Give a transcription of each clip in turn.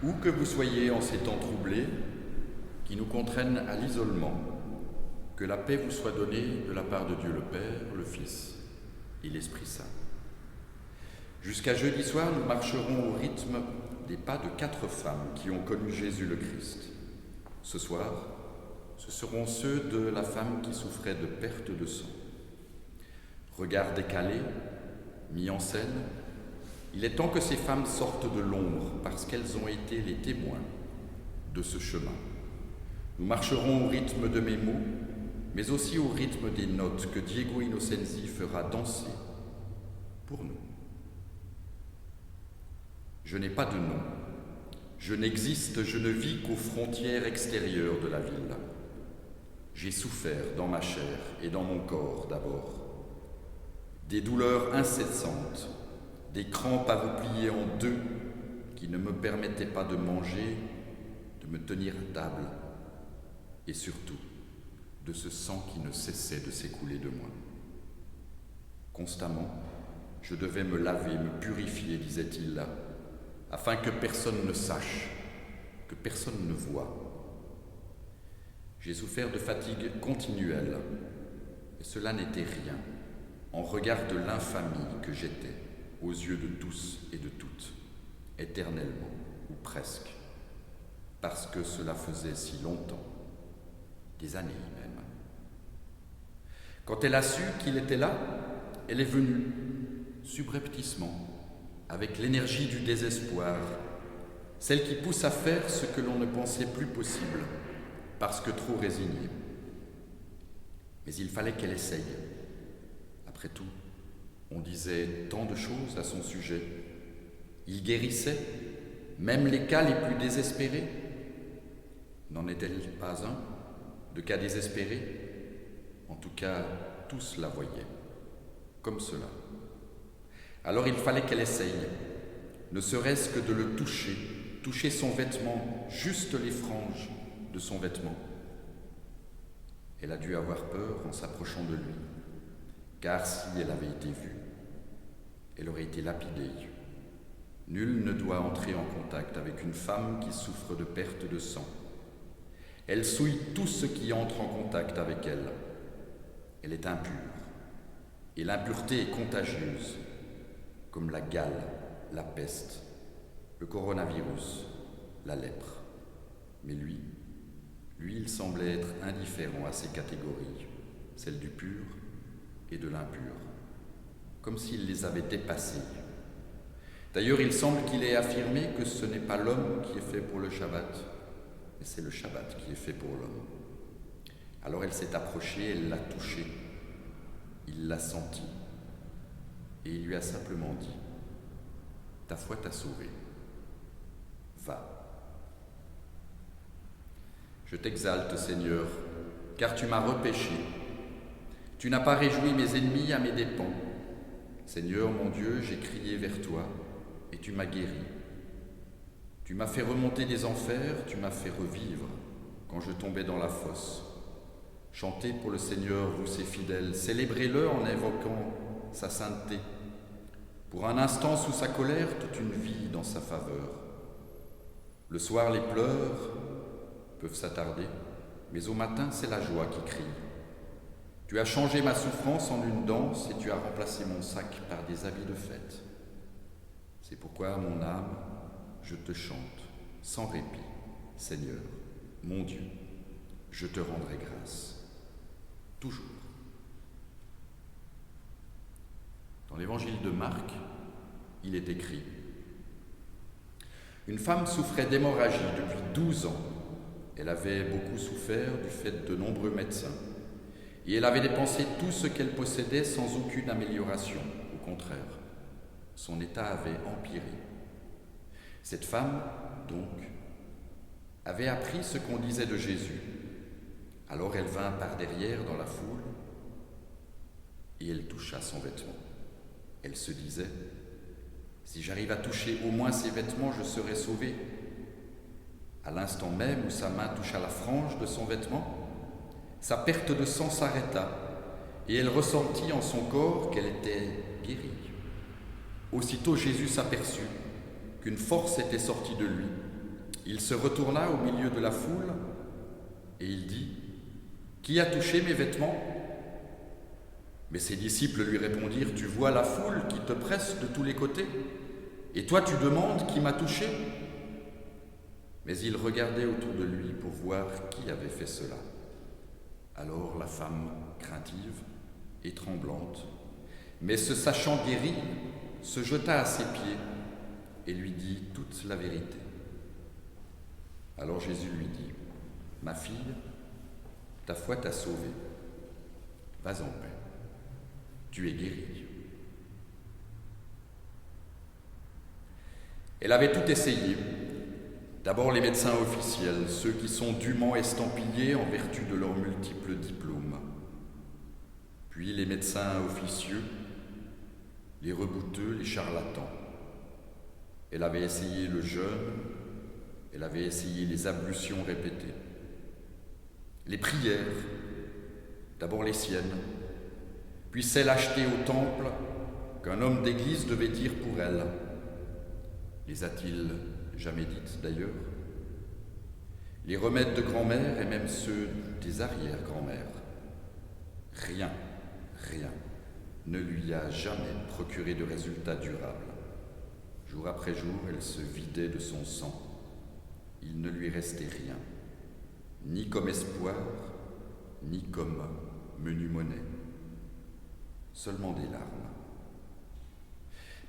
Où que vous soyez en ces temps troublés, qui nous contraignent à l'isolement, que la paix vous soit donnée de la part de Dieu le Père, le Fils et l'Esprit Saint. Jusqu'à jeudi soir, nous marcherons au rythme des pas de 4 femmes qui ont connu Jésus le Christ. Ce soir, ce seront ceux de la femme qui souffrait de perte de sang. Regard décalé, mis en scène, il est temps que ces femmes sortent de l'ombre parce qu'elles ont été les témoins de ce chemin. Nous marcherons au rythme de mes mots, mais aussi au rythme des notes que Diego Innocenzi fera danser pour nous. Je n'ai pas de nom, je n'existe, je ne vis qu'aux frontières extérieures de la ville. J'ai souffert dans ma chair et dans mon corps d'abord, des douleurs incessantes, des crampes à replier en deux qui ne me permettaient pas de manger, de me tenir à table et surtout de ce sang qui ne cessait de s'écouler de moi. Constamment, je devais me laver, me purifier, disait-il là, afin que personne ne sache, que personne ne voie. J'ai souffert de fatigue continuelle, et cela n'était rien en regard de l'infamie que j'étais aux yeux de tous et de toutes, éternellement ou presque, parce que cela faisait si longtemps, des années même. Quand elle a su qu'il était là, elle est venue, subrepticement, avec l'énergie du désespoir, celle qui pousse à faire ce que l'on ne pensait plus possible, parce que trop résignée. Mais il fallait qu'elle essaye. Après tout, on disait tant de choses à son sujet. Il guérissait, même les cas les plus désespérés. N'en est-elle pas un, de cas désespérés? En tout cas, tous la voyaient, comme cela. Alors il fallait qu'elle essaye, ne serait-ce que de le toucher son vêtement, juste les franges de son vêtement. Elle a dû avoir peur en s'approchant de lui, car si elle avait été vue, elle aurait été lapidée. Nul ne doit entrer en contact avec une femme qui souffre de perte de sang. Elle souille tout ce qui entre en contact avec elle. Elle est impure, et l'impureté est contagieuse, comme la gale, la peste, le coronavirus, la lèpre. Mais lui, il semblait être indifférent à ces catégories, celles du pur et de l'impur, comme s'il les avait dépassées. D'ailleurs, il semble qu'il ait affirmé que ce n'est pas l'homme qui est fait pour le Shabbat, mais c'est le Shabbat qui est fait pour l'homme. Alors elle s'est approchée, elle l'a touché, il l'a senti, et il lui a simplement dit « Ta foi t'a sauvé, va. » Je t'exalte, Seigneur, car tu m'as repêché. Tu n'as pas réjoui mes ennemis à mes dépens. Seigneur, mon Dieu, j'ai crié vers toi, et tu m'as guéri. Tu m'as fait remonter des enfers, tu m'as fait revivre quand je tombais dans la fosse. Chantez pour le Seigneur, vous ses fidèles, célébrez-le en invoquant sa sainteté. Pour un instant sous sa colère, toute une vie dans sa faveur. Le soir, les pleurs peuvent s'attarder, mais au matin, c'est la joie qui crie. Tu as changé ma souffrance en une danse et tu as remplacé mon sac par des habits de fête. C'est pourquoi, mon âme, je te chante sans répit, Seigneur, mon Dieu, je te rendrai grâce. Toujours. Dans l'évangile de Marc, il est écrit « Une femme souffrait d'hémorragie depuis 12 ans. Elle avait beaucoup souffert du fait de nombreux médecins. Et elle avait dépensé tout ce qu'elle possédait sans aucune amélioration. Au contraire, son état avait empiré. Cette femme, donc, avait appris ce qu'on disait de Jésus. Alors elle vint par derrière dans la foule et elle toucha son vêtement. Elle se disait, « Si j'arrive à toucher au moins ses vêtements, je serai sauvée. » À l'instant même où sa main toucha la frange de son vêtement, sa perte de sang s'arrêta et elle ressentit en son corps qu'elle était guérie. Aussitôt Jésus s'aperçut qu'une force était sortie de lui Il se retourna au milieu de la foule et il dit : « Qui a touché mes vêtements ?» Mais ses disciples lui répondirent : « Tu vois la foule qui te presse de tous les côtés, et toi tu demandes qui m'a touché ?» Mais il regardait autour de lui pour voir qui avait fait cela. Alors la femme, craintive et tremblante, mais se sachant guérie, se jeta à ses pieds et lui dit toute la vérité. Alors Jésus lui dit : « Ma fille, ta foi t'a sauvée. Vas en paix. Tu es guérie. » Elle avait tout essayé. D'abord les médecins officiels, ceux qui sont dûment estampillés en vertu de leurs multiples diplômes. Puis les médecins officieux, les rebouteux, les charlatans. Elle avait essayé le jeûne, elle avait essayé les ablutions répétées. Les prières, d'abord les siennes, puis celles achetées au temple qu'un homme d'église devait dire pour elle. Les a-t-il jamais dites d'ailleurs? Les remèdes de grand-mère et même ceux des arrière-grand-mères. Rien ne lui a jamais procuré de résultat durable. Jour après jour, elle se vidait de son sang. Il ne lui restait rien, ni comme espoir, ni comme menu monnaie. Seulement des larmes.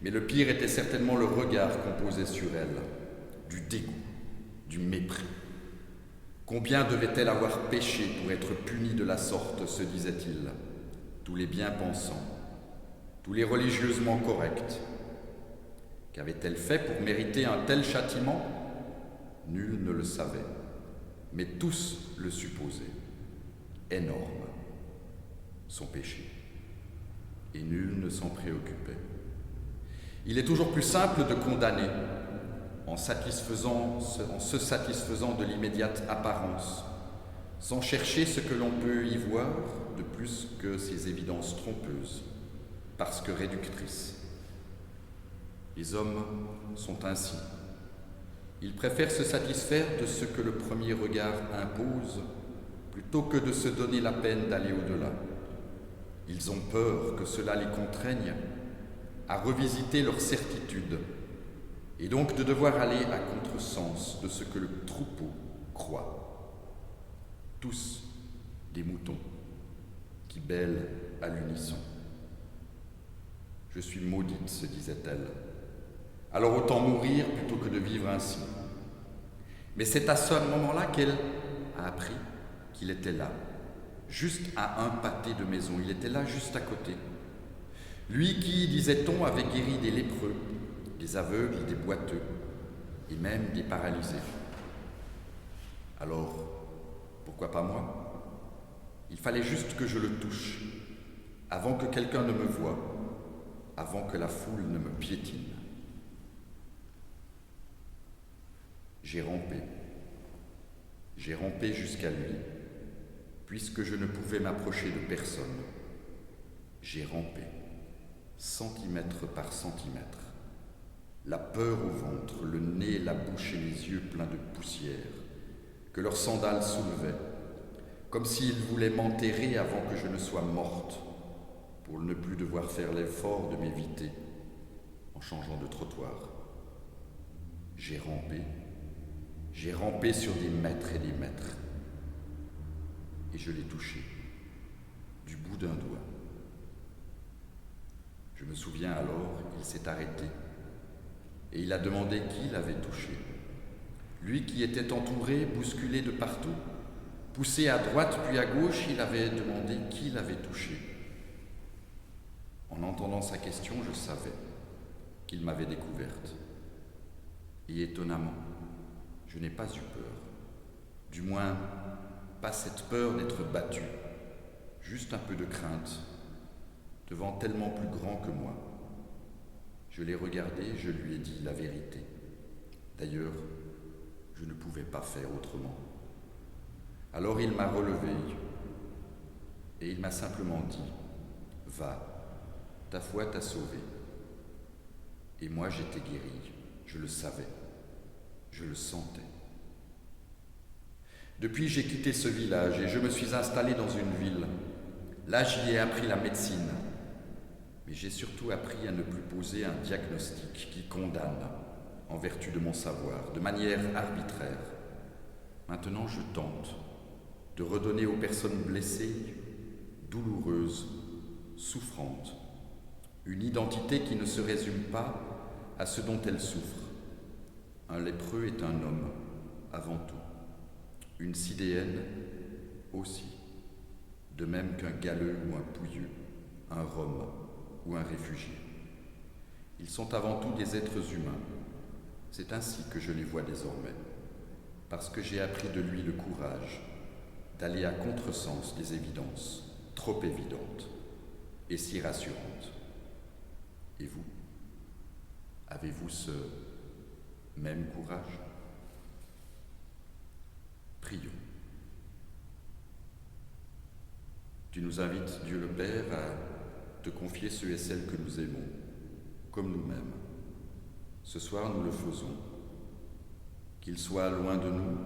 Mais le pire était certainement le regard qu'on posait sur elle, du dégoût, du mépris. Combien devait-elle avoir péché pour être punie de la sorte, se disait-il, tous les bien-pensants, tous les religieusement corrects. Qu'avait-elle fait pour mériter un tel châtiment? Nul ne le savait, mais tous le supposaient. Énorme, son péché, et nul ne s'en préoccupait. Il est toujours plus simple de condamner en se satisfaisant de l'immédiate apparence, sans chercher ce que l'on peut y voir de plus que ces évidences trompeuses, parce que réductrices. Les hommes sont ainsi. Ils préfèrent se satisfaire de ce que le premier regard impose, plutôt que de se donner la peine d'aller au-delà. Ils ont peur que cela les contraigne à revisiter leurs certitudes, et donc de devoir aller à contresens de ce que le troupeau croit. Tous des moutons qui bêlent à l'unisson. « Je suis maudite, se disait-elle. Alors autant mourir plutôt que de vivre ainsi. » Mais c'est à ce moment-là qu'elle a appris qu'il était là, juste à un pâté de maison. Il était là, juste à côté. Lui qui, disait-on, avait guéri des lépreux, des aveugles, des boiteux, et même des paralysés. Alors, pourquoi pas moi? Il fallait juste que je le touche, avant que quelqu'un ne me voie, avant que la foule ne me piétine. J'ai rampé jusqu'à lui, puisque je ne pouvais m'approcher de personne. J'ai rampé, centimètre par centimètre, la peur au ventre, le nez, la bouche et les yeux pleins de poussière, que leurs sandales soulevaient, comme s'ils voulaient m'enterrer avant que je ne sois morte, pour ne plus devoir faire l'effort de m'éviter en changeant de trottoir. J'ai rampé sur des mètres et des mètres, et je l'ai touché, du bout d'un doigt. Je me souviens alors, il s'est arrêté, et il a demandé qui l'avait touché. Lui qui était entouré, bousculé de partout, poussé à droite puis à gauche, il avait demandé qui l'avait touché. En entendant sa question, je savais qu'il m'avait découverte. Et étonnamment, je n'ai pas eu peur. Du moins, pas cette peur d'être battu, juste un peu de crainte, devant tellement plus grand que moi. Je l'ai regardé, je lui ai dit la vérité. D'ailleurs, je ne pouvais pas faire autrement. Alors il m'a relevé et il m'a simplement dit : « Va, ta foi t'a sauvé. » Et moi j'étais guéri, je le savais, je le sentais. Depuis, j'ai quitté ce village et je me suis installé dans une ville. Là, j'y ai appris la médecine. Mais j'ai surtout appris à ne plus poser un diagnostic qui condamne, en vertu de mon savoir, de manière arbitraire. Maintenant, je tente de redonner aux personnes blessées, douloureuses, souffrantes, une identité qui ne se résume pas à ce dont elles souffrent. Un lépreux est un homme, avant tout. Une sidéenne aussi, de même qu'un galeux ou un pouilleux, un rome ou un réfugié. Ils sont avant tout des êtres humains. C'est ainsi que je les vois désormais, parce que j'ai appris de lui le courage d'aller à contresens des évidences, trop évidentes et si rassurantes. Et vous, avez-vous ce même courage ? Prions. Tu nous invites, Dieu le Père, à te confier ceux et celles que nous aimons, comme nous-mêmes. Ce soir, nous le faisons. Qu'ils soient loin de nous,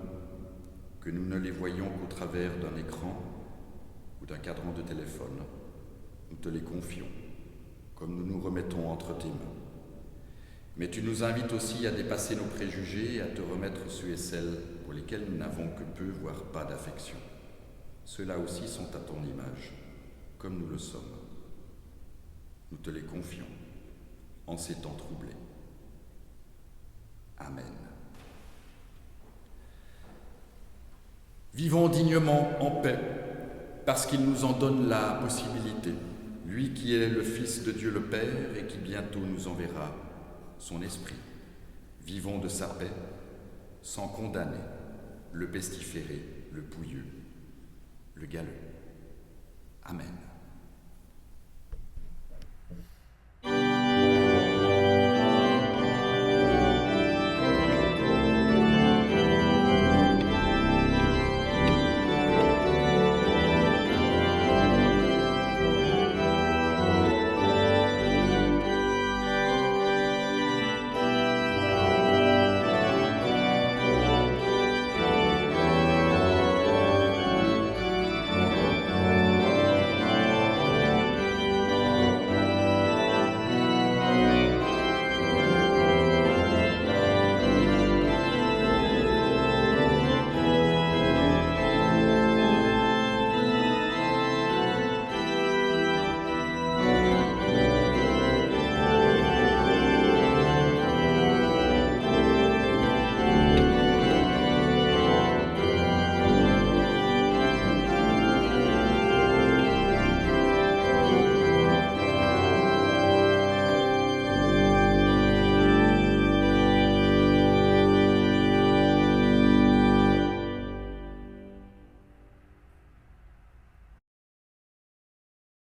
que nous ne les voyions qu'au travers d'un écran ou d'un cadran de téléphone. Nous te les confions, comme nous nous remettons entre tes mains. Mais tu nous invites aussi à dépasser nos préjugés et à te remettre ceux et celles pour lesquels nous n'avons que peu, voire pas d'affection. Ceux-là aussi sont à ton image, comme nous le sommes. Nous te les confions, en ces temps troublés. Amen. Vivons dignement en paix, parce qu'il nous en donne la possibilité, lui qui est le Fils de Dieu le Père et qui bientôt nous enverra son esprit. Vivons de sa paix, sans condamner le pestiféré, le pouilleux, le galeux. Amen.